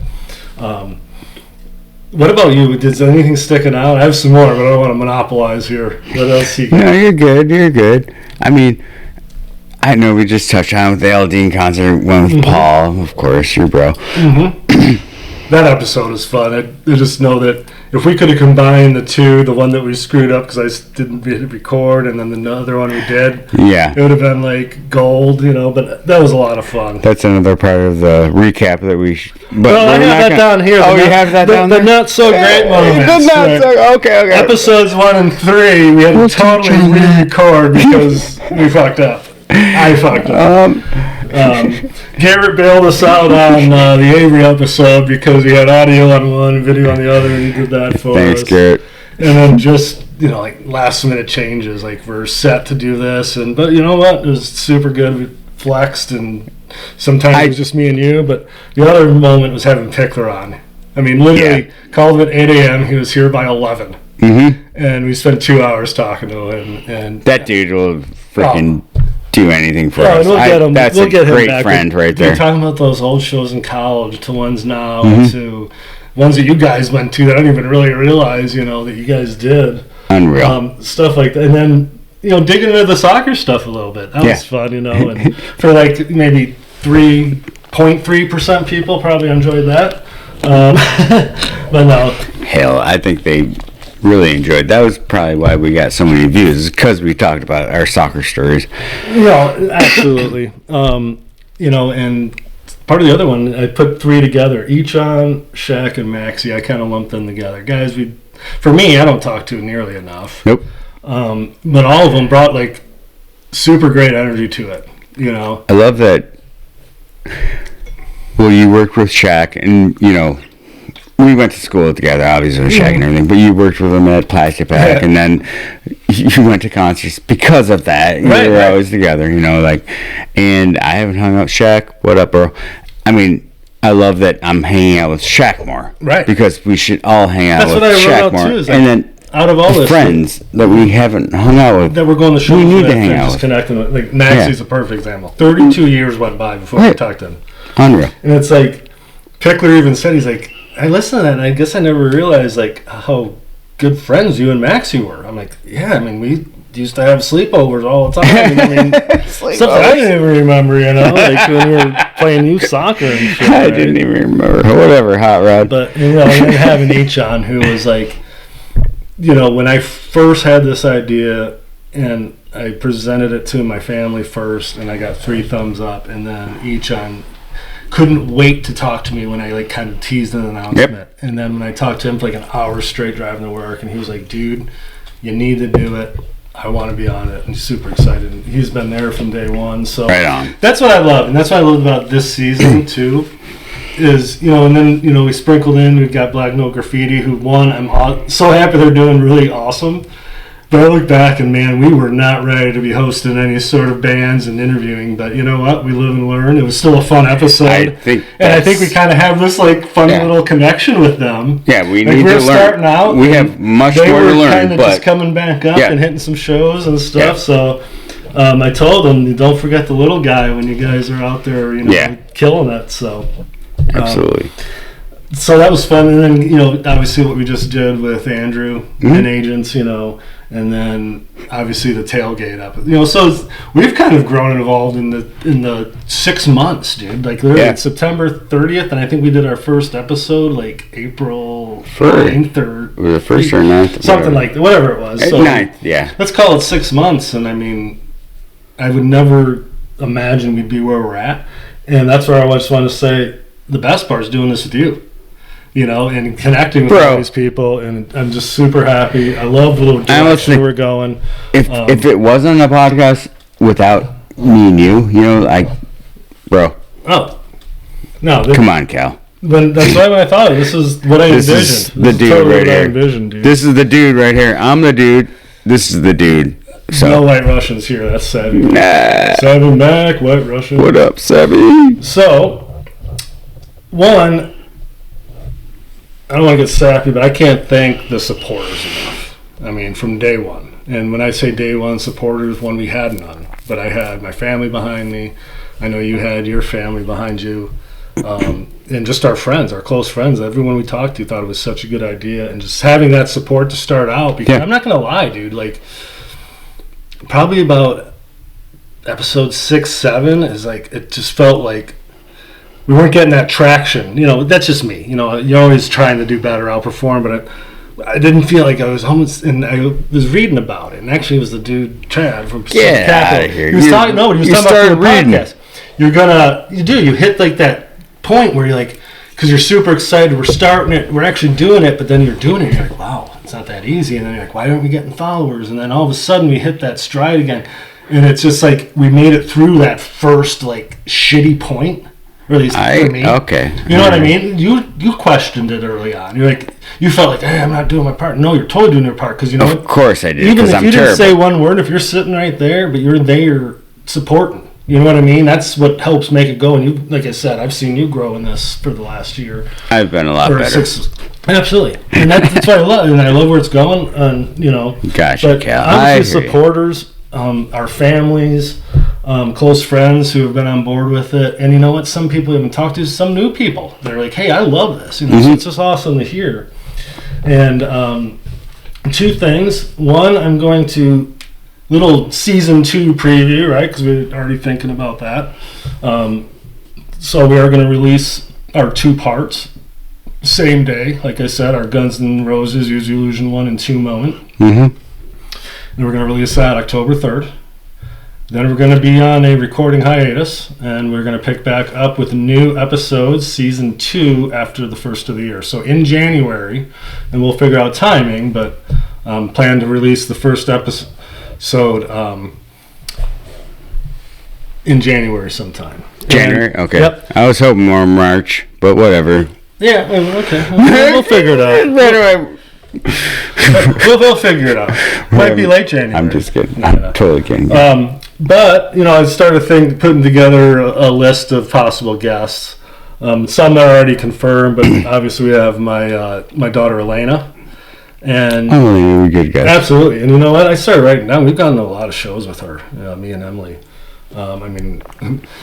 What about you? Is anything sticking out? I have some more, but I don't want to monopolize here. What else you got? No, you're good. I mean, I know we just touched on with the Al Dean concert, one with Paul, of course, your bro. Mm-hmm. That episode was fun. I just know that if we could have combined the two, the one that we screwed up because I didn't record, and then the other one we did, it would have been like gold, but that was a lot of fun. That's another part of the recap that we... I have that down here. Oh, you have that down there? The not-so-great moments. Okay. Episodes 1 and 3, we had to totally re-record because we fucked up. I fucked up. Garrett bailed us out on the Avery episode because we had audio on one and video on the other, and he did that for us. Thanks, Garrett. And then just, like last minute changes, like we're set to do this, but you know what? It was super good. We flexed, and sometimes it was just me and you, but the other moment was having Pickler on. I mean, literally called him at 8 a.m. He was here by 11. Mm-hmm. And we spent 2 hours talking to him. And that dude will freaking... do anything for us. We'll get him. That's we'll a get him great back. friend right there. You're talking about those old shows in college to ones now to ones that you guys went to that I didn't even really realize, that you guys did. Unreal. Stuff like that. And then, digging into the soccer stuff a little bit. That was fun, and for like maybe 3.3% people probably enjoyed that. But no. Hell, I think they really enjoyed. That was probably why we got so many views, because we talked about our soccer stories. Absolutely. And part of the other one, I put 3 together. Echon, Shaq, and Maxie. I kind of lumped them together. Guys, for me, I don't talk to nearly enough. Nope. But all of them brought like super great energy to it. I love that. Well, you worked with Shaq, and we went to school together, obviously, with Shaq and everything, but you worked with him at Plastic Pack, and then you went to concerts because of that. You were always together, and I haven't hung out with Shaq. What up, bro? I mean, I love that I'm hanging out with Shaq more. Right. Because we should all hang out with Shaq more. Too, and then out of all the friends that we haven't hung out with, that we're going to show, we need to hang out with. Connecting with. Like, Maxie's a perfect example. 32 years went by before we talked to him. Unreal. And it's like, Pickler even said, he's like, I listened to that, and I guess I never realized like how good friends you and Maxie were. I'm like, yeah, I mean, we used to have sleepovers all the time. I mean, stuff I didn't even remember, like when we were playing youth soccer and shit. I didn't even remember. Whatever, Hot Rod. But, and having Echon, who was like, when I first had this idea and I presented it to my family first, and I got 3 thumbs up, and then Echon couldn't wait to talk to me when I like kind of teased an announcement. Yep. And then when I talked to him for like an hour straight driving to work, and he was like, dude, you need to do it. I want to be on it. And he's super excited. And he's been there from day one. So right on. That's what I love. And that's what I love about this season too, is, and then, we sprinkled in, we've got Black Note Graffiti, who won. I'm so happy they're doing really awesome. But I look back and, man, we were not ready to be hosting any sort of bands and interviewing. But you know what? We live and learn. It was still a fun episode. I think we kind of have this like fun little connection with them. Yeah, we need to learn. Starting out. We have much more to learn. They were kind of just coming back up and hitting some shows and stuff. Yeah. So I told them, don't forget the little guy when you guys are out there, killing it. So absolutely. So that was fun. And then, obviously what we just did with Andrew and Agents, and then obviously the tailgate up. So we've kind of grown and evolved in the 6 months, dude. Like literally September 30th, and I think we did our first episode like April 9th or the first or 9th, something like that, whatever it was. So 9th, yeah. Let's call it 6 months, and I mean, I would never imagine we'd be where we're at, and that's where I just want to say the best part is doing this with you. And connecting with all these people, and I'm just super happy. I love the little direction we're going. If it wasn't a podcast without me and you, bro. Oh, no. Come on, Cal. Then that's why when I thought this is what I envisioned. This is the dude right here. Dude. This is the dude right here. I'm the dude. This is the dude. So. No White Russians here. That's Savvy. Nah. Savvy Mac, White Russian. What up, Savvy? So, one, I don't want to get sappy, but I can't thank the supporters enough. I mean, from day one. And when I say day one supporters, one, we had none. But I had my family behind me. I know you had your family behind you. And just our friends, our close friends, everyone we talked to thought it was such a good idea. And just having that support to start out. Because I'm not going to lie, dude. Like, probably about episode 6, 7 is like, it just felt like we weren't getting that traction. That's just me. You're always trying to do better, outperform, but I didn't feel like I was almost. And I was reading about it, and actually, it was the dude Chad from Pacific Capital. He was talking. No, he was talking about the podcast. You hit like that point where you're like, because you're super excited. We're starting it. We're actually doing it, but then you're doing it. And you're like, wow, it's not that easy. And then you're like, why aren't we getting followers? And then all of a sudden, we hit that stride again, and it's just like we made it through that first like shitty point. Or at least for me. Okay. You know what I mean? You questioned it early on. You're like, you felt like, hey, I'm not doing my part. No, you're totally doing your part because Of course I did. Even if you didn't say one word, if you're sitting right there, but you're there supporting. You know what I mean? That's what helps make it go. And you, like I said, I've seen you grow in this for the last year. I've been a lot better. Absolutely, and that's what I love. And I love where it's going. And Gotcha, but Cal. Obviously, supporters, our families. Close friends who have been on board with it, and you know what? Some people even talked to some new people. They're like, "Hey, I love this." So it's just awesome to hear. And 2 things. One, I'm going to little season 2 preview, right? Because we're already thinking about that. So we are going to release our 2 parts same day. Like I said, our Guns N' Roses Use Your Illusion 1 and 2 moment. Mm-hmm. And we're going to release that October 3rd. Then we're going to be on a recording hiatus, and we're going to pick back up with new episodes, season 2, after the first of the year. So in January, and we'll figure out timing, but plan to release the first episode in January sometime. January? Okay. Yep. I was hoping more March, but whatever. Yeah, okay. We'll figure it out. We'll figure it out. Might be late January. I'm just kidding. I'm totally kidding. But, I started putting together a list of possible guests. Some are already confirmed, but obviously we have my daughter Elena. And you're a good guy. Absolutely. And you know what? I started writing down. We've gone to a lot of shows with her, me and Emily.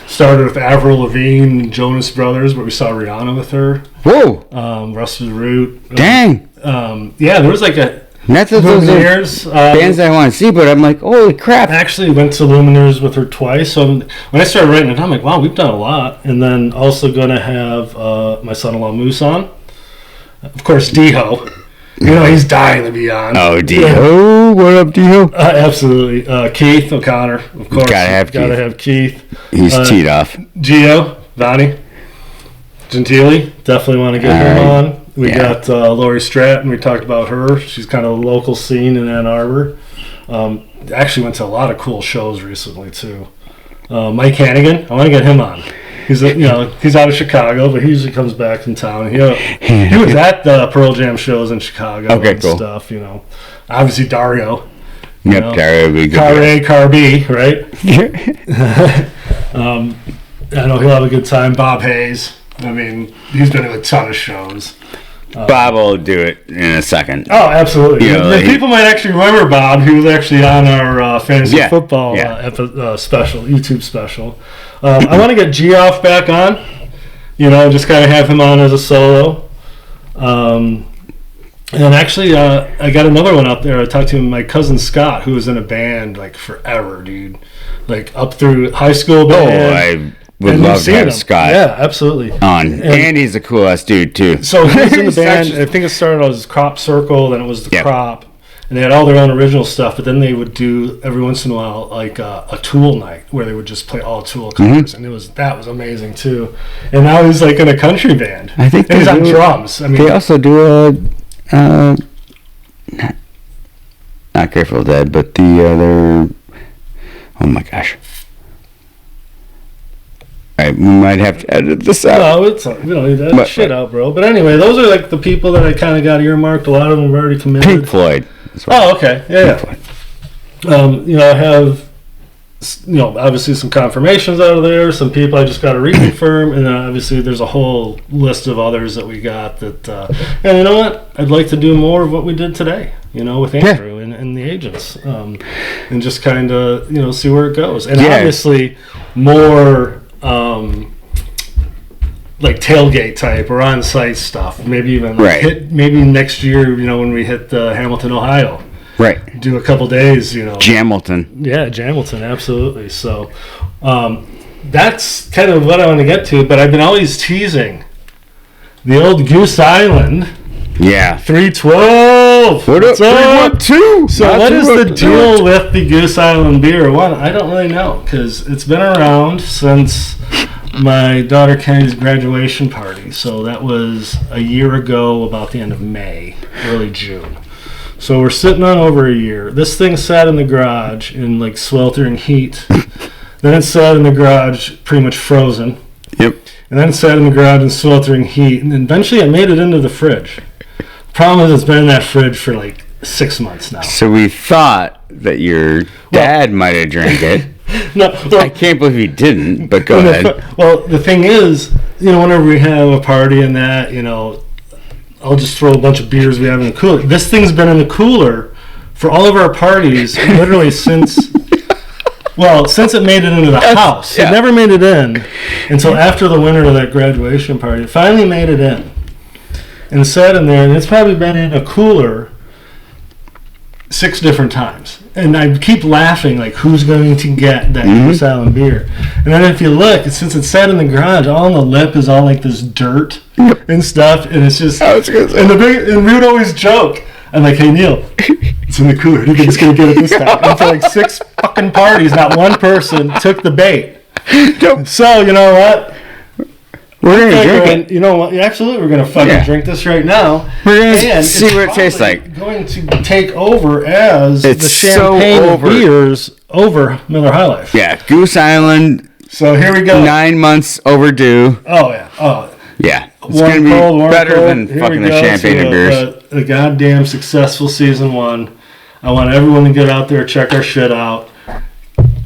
Started with Avril Lavigne and Jonas Brothers, where we saw Rihanna with her. Whoa! Rusted Root. Dang! Yeah, there was like a That's those Lumineers. Bands I want to see, but I'm like, holy crap! I actually went to Lumineers with her twice. So when I started writing it down, I'm like, wow, we've done a lot. And then also going to have my son-in-law Moose on. Of course, D-Ho. He's dying to be on. Oh, D-Ho. What up, D-Ho? Absolutely. Keith O'Connor, of course. Gotta have Keith. He's teed off. Gio, Vonnie, Gentili. Definitely want to get him on. We got Lori Stratton. We talked about her. She's kind of a local scene in Ann Arbor. Actually went to a lot of cool shows recently, too. Mike Hannigan. I want to get him on. He's out of Chicago, but he usually comes back in town. He was at the Pearl Jam shows in Chicago and cool. stuff. Obviously Dario. Yep, Dario would be good. Car B, right? I know he'll have a good time. Bob Hayes. He's been to a ton of shows. Bob will do it in a second. Oh, absolutely. People might actually remember Bob. He was actually on our fantasy football special, YouTube special. I want to get Geoff back on. Just kind of have him on as a solo. And actually, I got another one out there. I talked to my cousin Scott, who was in a band like forever, dude. Like up through high school band. I would love to have Scott. Yeah, absolutely. On. And he's a cool ass dude too. So he was in the band. I think it started as Crop Circle, then it was the Crop, and they had all their own original stuff. But then they would do every once in a while like a Tool night where they would just play all Tool covers, and that was amazing too. And now he's like in a country band. I think he's on drums. They also do not Grateful Dead, but the other. Oh my gosh. Right, we might have to edit this out. No, we don't need to edit shit out, bro. But anyway, those are like the people that I kind of got earmarked. A lot of them have already committed. Pink Floyd. Oh, okay. Yeah. I have, obviously some confirmations out of there. Some people I just got to reconfirm. And then obviously there's a whole list of others that we got that, and you know what? I'd like to do more of what we did today, with Andrew and the agents. And just kind of, see where it goes. And obviously more... like tailgate type or on-site stuff. Maybe even maybe next year, when we hit Hamilton, Ohio. Right. Do a couple days, Jamilton. Yeah, Jamilton, absolutely. So that's kind of what I want to get to, but I've been always teasing the old Goose Island. Yeah. 312. What up? 312. So what is the deal with the Goose Island beer? One, I don't really know, because it's been around since my daughter Kenny's graduation party. So that was a year ago, about the end of May, early June. So we're sitting on over a year. This thing sat in the garage in like sweltering heat. Then it sat in the garage pretty much frozen. Yep. And then it sat in the garage in sweltering heat. And eventually it made it into the fridge. Problem is, it's been in that fridge for like 6 months now. So we thought that your dad might have drank it. No, well, I can't believe he didn't, but go ahead. Well, the thing is, whenever we have a party and that, I'll just throw a bunch of beers we have in the cooler. This thing's been in the cooler for all of our parties literally since it made it into the house. It never made it in until after the winter of that graduation party. It finally made it in. And sat in there, and it's probably been in a cooler 6 different times. and I keep laughing, like, who's going to get that Goose Island beer? And then if you look, since it's sat in the garage, all on the lip is all like this dirt and stuff, and it's just. And we would always joke. I'm like, hey Neil, it's in the cooler. Who do you think is going to get it this time? And for like 6 fucking parties, not one person took the bait. So you know what? We're gonna drink it. You know what? Absolutely, we're gonna fucking drink this right now. We're gonna see what it tastes like. Going to take over as the champagne of beers over Miller High Life. Yeah, Goose Island. So here we go. 9 months overdue. Oh yeah. Oh yeah. It's gonna be better than fucking the champagne of beers. The goddamn successful season 1. I want everyone to get out there, check our shit out.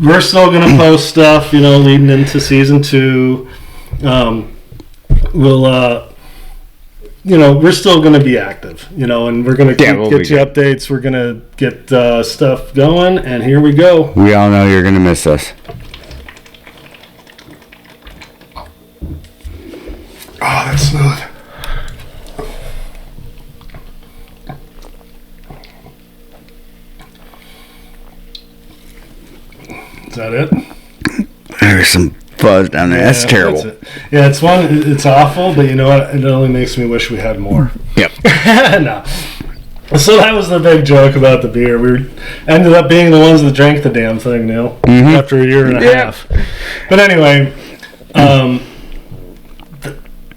We're still gonna post stuff, leading into season 2. We'll, we're still going to be active, and we're going to get you updates. We're going to get stuff going, and here we go. We all know you're going to miss us. Oh, that's smooth. Is that it? There's some fuzz down there. That's terrible. Yeah, it's awful, but you know what? It only makes me wish we had more. Yep. No. So that was the big joke about the beer. We ended up being the ones that drank the damn thing, Neil, after a year and a half. But anyway,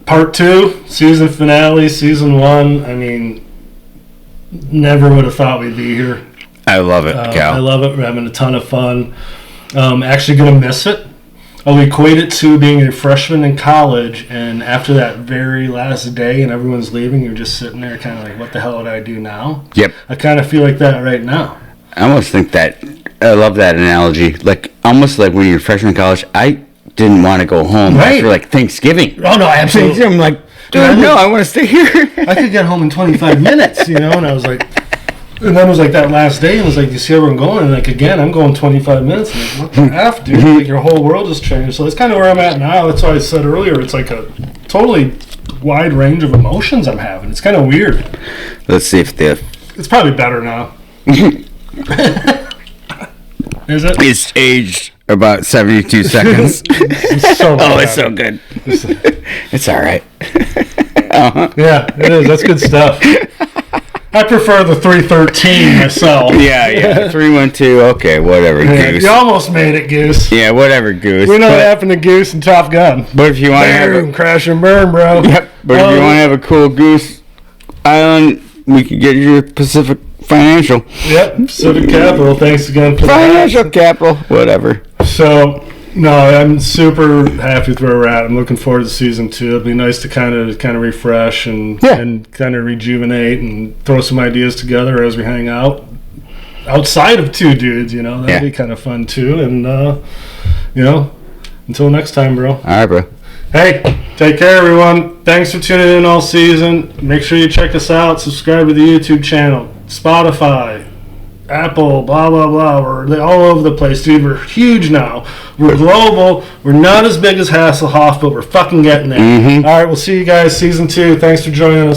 part 2, season finale, season 1. I mean, never would have thought we'd be here. I love it, Cal. I love it. We're having a ton of fun. Actually going to miss it. I'll equate it to being a freshman in college, and after that very last day and everyone's leaving, you're just sitting there kind of like, what the hell would I do now? Yep. I kind of feel like that right now. I almost think that, I love that analogy. Like, almost like when you're a freshman in college, I didn't want to go home after, like, Thanksgiving. Oh, no, absolutely. I'm like, dude, no, I want to stay here. I could get home in 25 minutes, and I was like... And then it was like that last day, and it was like, you see everyone going, and like, again, I'm going 25 minutes, and like, what the F, dude? Like, your whole world has changed. So that's kind of where I'm at now. That's why I said earlier, it's like a totally wide range of emotions I'm having. It's kind of weird. Let's see if it's probably better now. Is it? It's aged about 72 seconds. It's so good. It's so good. It's all right. Yeah, it is. That's good stuff. I prefer the 313 myself. Yeah. 312. Okay, whatever, Goose. You almost made it, Goose. Yeah, whatever, Goose. We know what happened to Goose and Top Gun. But if you want to have crash and burn, bro. Yep. But if you want to have a cool Goose Island, we could get you Pacific Financial. Yep, Pacific Capital. Thanks again for Financial Capital, whatever. So, no, I'm super happy with where we're at. I'm looking forward to season 2. It'll be nice to kind of refresh and kind of rejuvenate and throw some ideas together as we hang out outside of 2 dudes. That'd be kind of fun too. And until next time, bro. All right, bro. Hey, take care, everyone. Thanks for tuning in all season. Make sure you check us out. Subscribe to the YouTube channel, Spotify, Apple, blah, blah, blah. We're all over the place, dude. We're huge now. We're global. We're not as big as Hasselhoff, but we're fucking getting there. All right, we'll see you guys season 2. Thanks for joining us.